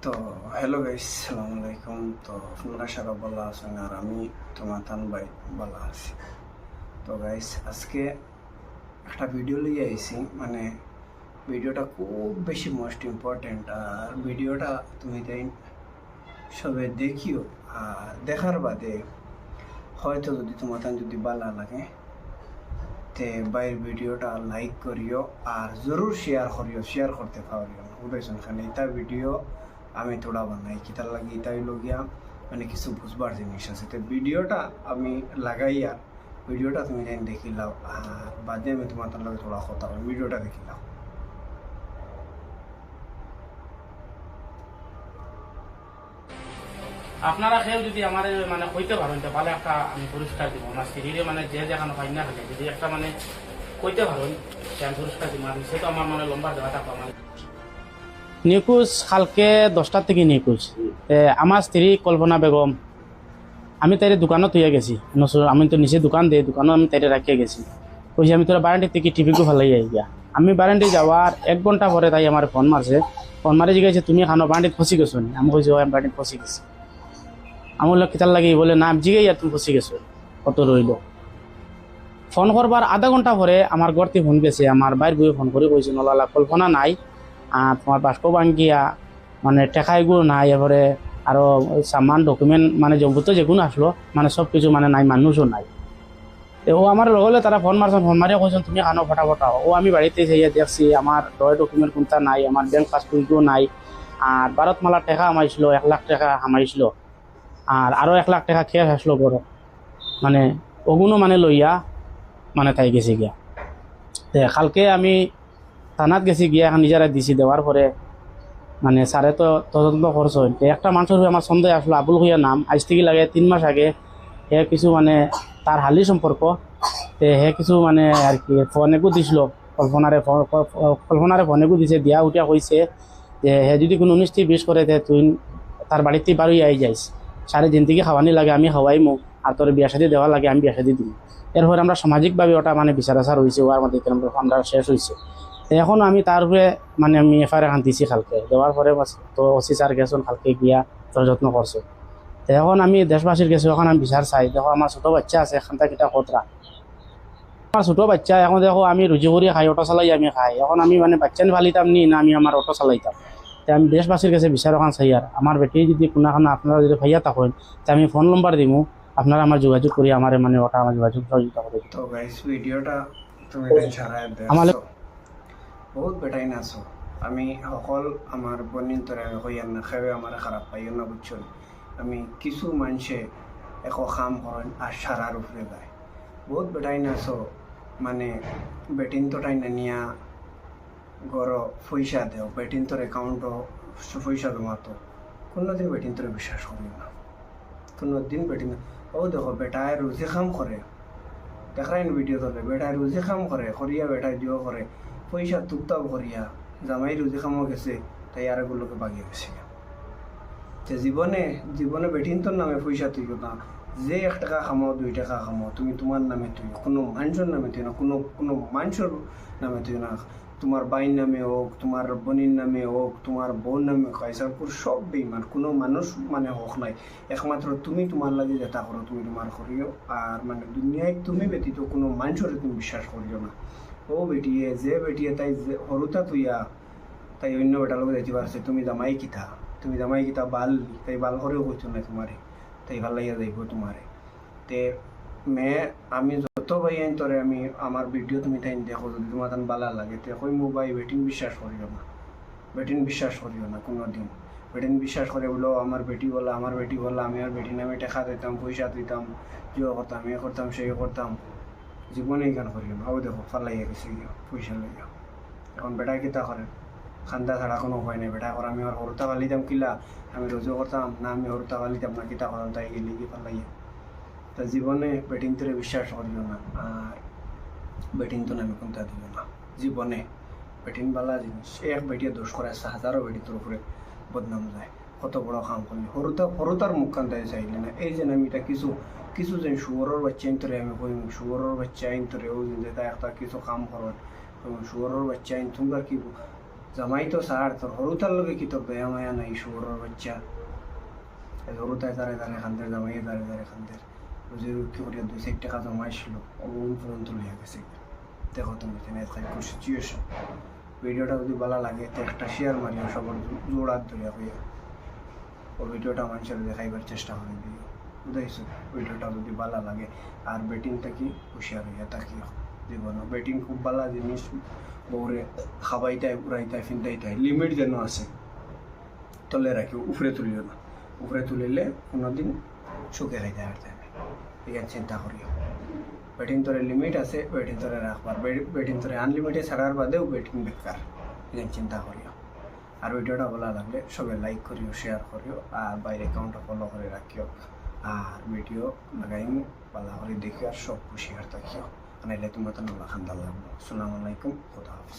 তো hello guys, সালামু আলাইকুম। তো আপনারা সারা ভালো আছেন আর আমি তোমার তান ভাই ভালো আছি। তো গাইস, আজকে একটা ভিডিও লিয়ে আইছি, মানে ভিডিওটা খুব বেশি মোস্ট ইম্পর্টেন্ট। আর ভিডিওটা তুমি তাই সবে দেখিও, আর দেখার বাদে হয়তো যদি তোমার তান যদি ভালো লাগে তে বাইর ভিডিওটা লাইক করিও আর জরুর শেয়ার করতে পারিও না বুঝাইছেন। খালি এটা ভিডিও আমি তোড়া বানাই কিতার লাগি এটাই লগিয়া, মানে কিছু বুঝবার জিনিস আছে। তো ভিডিওটা আমি লাগাইয়া ভিডিওটা তুমি যেন দেখিলাও আর বাদে আমি তোমার তার লগে তোড়া কথা ভিডিওটা দেখিলাও। আপনারা কেউ যদি আমার মানে কইতে পারেন তো ভালো একটা আমি পুরস্কার দিব আমার স্ত্রীরে মানে যে যেখানে পাই না থাকে যদি একটা মানে কইতে পারেন সে আমি পুরস্কার দিব আর সে তো আমার মানে লম্বা দেওয়া থাকবো আমার নিখোঁজ কালকে 10টার থেকে নিখোঁজ। আমার স্ত্রী কল্পনা বেগম, আমি তাই দোকানত হইয়া গেছি, আমি তো নিচে দোকান দিই, দোকানও আমি তাই রাখিয়া গেছি। কইছি আমি তোরা বারান্ডি থেকে টিভিকে ভালাই গিয়া। আমি বারান্ডি যাওয়ার 1 ঘন্টা পরে তাই আমার ফোন মারছে, ফোন মারি জিজ্ঞাসা তুমি খানো বারান্ডিত ফসি গেছো নি? আমি কইছি আমি বারান্ডিত ফসি গেছি। আমার লোক কিতার লাগে বলে না জিগে আর তুমি ফসি গেছো, কত রইল। ফোন করবার আধা ঘন্টা পরে আমার ঘরতে ফোন গেছে, আমার বাইর বইয়ে ফোন করে কইছে নলালা কল্পনা নাই, আর তোমার বাস্ক ভাঙ্গিয়া মানে টেকাইগুলো নাই, এবারে আরো সামান ডকুমেন্ট মানে জম্বুতে যেগুলো আসলো মানে সব কিছু মানে নাই, মানুষও নাই। ও আমার লগলে তারা ফোন মারছেন, ফোন মারিয়া কইছেন তুমি আনো ফটাফট আও। ও আমি বাড়িতে যাইয়া দেখছি আমার ডয় ডকুমেন্ট কোনটা নাই, আমার ব্যাংক পাসবুকও নাই, আর ভারতমালার টাকা আমাইছিল 1 লাখ টাকা আমাইছিল, আর আরো 1 লাখ টাকা খেয়ে আসলো বড়, মানে ওগুলো মানে লইয়া মানে তাই গেছি গিয়া। কালকে আমি থানাত গেছি গিয়া এখন নিজেরা দিছি, দেওয়ার পরে মানে স্যারে তো তদন্ত করছে। একটা মানুষের আমার সন্দেহ আসলো, আবুল হইয়া নাম, আজ থেকে লাগে 3 মাস আগে হে কিছু মানে তার হালি সম্পর্ক, হে কিছু মানে আর কি ফোনেকো দিছিল, কল্পনারে ফোনেকো দিছে, দিয়া উঠিয়া কইছে যে হে যদি কোনো 19-20 করে তুই তার বাড়িতে বারোই আই যাইস, সারে দিন থেকে খাওয়ানি লাগে আমি খাওয়াইমো, আর তোর বিয়া শাদী দেওয়া লাগে আমি বিয়া শাদী দিই। এরপরে আমরা সামাজিকভাবে ওটা মানে বিচার আচার হয়েছে, ওর মধ্যে আমরা শেষ হয়েছে। এখন আমি তার উপরে মানে আমি এফআইআর এখন দিছি কালকে, দেওয়ার পরে তো ওসি স্যার গেছেন কালকে গিয়া তোর যত্ন করছে। এখন আমি দেশবাসীর কাছে এখন আমি বিচার চাই। দেখো আমার ছোট বাচ্চা আছে, এখানটা কিটা খতরা, আমার ছোট বাচ্চা এখন দেখো আমি রুজি করি খাই, অটো চালাই আমি খাই, এখন আমি মানে বাচ্চা ফালিতাম নি না আমি আমার অটো চালাইতাম। তাই আমি দেশবাসীর কাছে বিচার ওখান চাই। আর আমার বেটি যদি কোনোখানে আপনারা যদি ভাইয়া থাকেন তাই আমি ফোন নম্বর দিব, আপনারা আমার যোগাযোগ করি আমার মানে ওটা আমার যোগাযোগ সহযোগিতা করে। তো গাইস, ভিডিওটা তুমি সারায় আমার দেখছো, বহুত বেটাই নাছো। আমি সকল আমার বনিন তোরে হইয়ার না খেয়ে আমার খারাপ পাইও না বুঝছো। আমি কিছু মানুষে একো কাম করেন আর সারার উপরে যায়, বহুত বেটাই নাছো। মানে বেটিন তোটাই না নিয়া গড় পয়সা দেও, বেটিন তোর অ্যাকাউন্টও পয়সা জমাতো, কোনোদিন বেটিন তোরে বিশ্বাস করিও না, কোনোদিন বেটিন। ও দেখো বেটায় রুজি কাম করে, দেখাইন ভিডিও তোলে, বেটায় রুজি কাম করে করিয়া বেটায় জিও করে পয়সা টুকটাক করিয়া জামাই রুজি কামও গেছে, তাই আর এগুলোকে বাগিয়ে গেছে। যে জীবনে জীবনে বেটিন তোর নামে পয়সা তুইও না, যে 1 টাকা খামাও 2 টাকা খামাও তুমি তোমার নামে তুই, কোনো মানুষের নামে তুই না, কোনো কোনো মানুষের নামে তুই না। তোমার বাইর নামে হোক, তোমার বোনের নামে হোক, তোমার বোন নামে কাইসারপুর সব বেইমান, কোনো মানুষ মানে হোক নাই। একমাত্র তুমি তোমার লাগে যেটা করো তুমি তোমার করিও, আর মানে দুনিয়ায় তুমি ব্যতীত কোনো মানুষের তুমি বিশ্বাস করিও না। ও বেটিয়ে যে বেটিয়ে তাই যে হরুতা তুইয়া তাই অন্য বেটার লোক যাইতে পারছে, তুমি জামাই কিতা বাল, তাই বাল করেও কইছো না তোমারে, তাই ভাল লাগিয়া যাইব তোমারে। তে আমি যত ভাই আইন তোরে আমি আমার ভিডিও তুমি তাই দেখো, যদি তোমার তান বালা লাগে তে কই মোবাইল বেটিন বিশ্বাস করিও না, বেটিন বিশ্বাস করিও না কোনোদিন। বেটিন বিশ্বাস করে বলো আমার বেটি বলা, আমার বেটি বলা, আমি আর বেটি নামে টাকা দিতাম, পয়সা দিতাম, জিও করতাম, এ করতাম, সেই করতাম, জীবনে গান করিও না। ও দেখো ফালাইয়া গেছে গিয়া পয়সা লইয়া। এখন বেটা কিতা করে, খান্দা ছাড়া কোনো উপায় নেই। বেটা করে আমি আর হরতা ফালিতাম কিলা, আমি রোজও করতাম না, আমি হরতা ফালিতাম না কিতা করতাম, তাই গেলি কি ফালাইয়া। তা জীবনে বেটিং তোরে বিশ্বাস করিও না, আর বেটিং তো নামে কোনটা দিও না জীবনে। বেটিং বালা জিনিস, এক বেটিয়ে দোষ করে আসছে, হাজারো বেটি তোর উপরে বদনাম যায়, কত বড় কাম করলি, হরতার মুখ কান্দায় চাইলে না। এই যে আমি এটা কিছু কিছু যেন শুয়োরের বাচ্চা আইন তোরে আমি কই, শুয়োরের বাচ্চা আইন তোরে ও যে তা একটা কিছু কাম করেন, শুয়োরের বাচ্চা আইন তোমরা কি জামাই তো সার তোর হরুতার লগে কি তোর দয়া মায়া নাই শুয়োরের বাচ্চা হরুতায় তারে তারে খান্দের জামাইয়ে তারে তারে খান্দের রোজি রুটি করিয়া 2-4 টাকা জমাইছিল অগুন পর্যন্ত লইয়া গেছে দেখো তুমি সিচুয়েশন ভিডিওটা যদি ভালো লাগে তো একটা শেয়ার মারিও সবার জোড়াত ধরিয়া হইয়া ও ভিডিওটা মানুষের দেখাইবার চেষ্টা করে দিও বুঝাইছো ভিডিওটা যদি ভালো লাগে আর বেটিংটা কি হুশিয়ার হইয়া তাকিও জীবন বেটিং খুব ভালো জিনিস বউরে খাবাইতাই উড়াইতাই ফিনতাইতাই লিমিট যেন আছে তলে রাখিও উপরে তুলিও না উপরে তুলিলে কোনোদিন সুখে খাইতে হারতে না এখানে চিন্তা করিও বেটিং তোরে লিমিট আছে বেটিং তোরে রাখবার বেটিং তোরে আনলিমিটেড ছাড়ার বাদেও বেটিং বেকার এখানে চিন্তা করিও আর ভিডিওটা ভালো লাগলে সবাই লাইক করিও শেয়ার করিও আর বাইরে অ্যাকাউন্টটা ফলো করে রাখিও আর ভিডিও লাগাইমু ভালো করে দেখি আর সব খুশি আর থাকিও নাইলে তোমার তো নলা খান্দা লাগবো আসসালামু আলাইকুম খুদা হাফিজ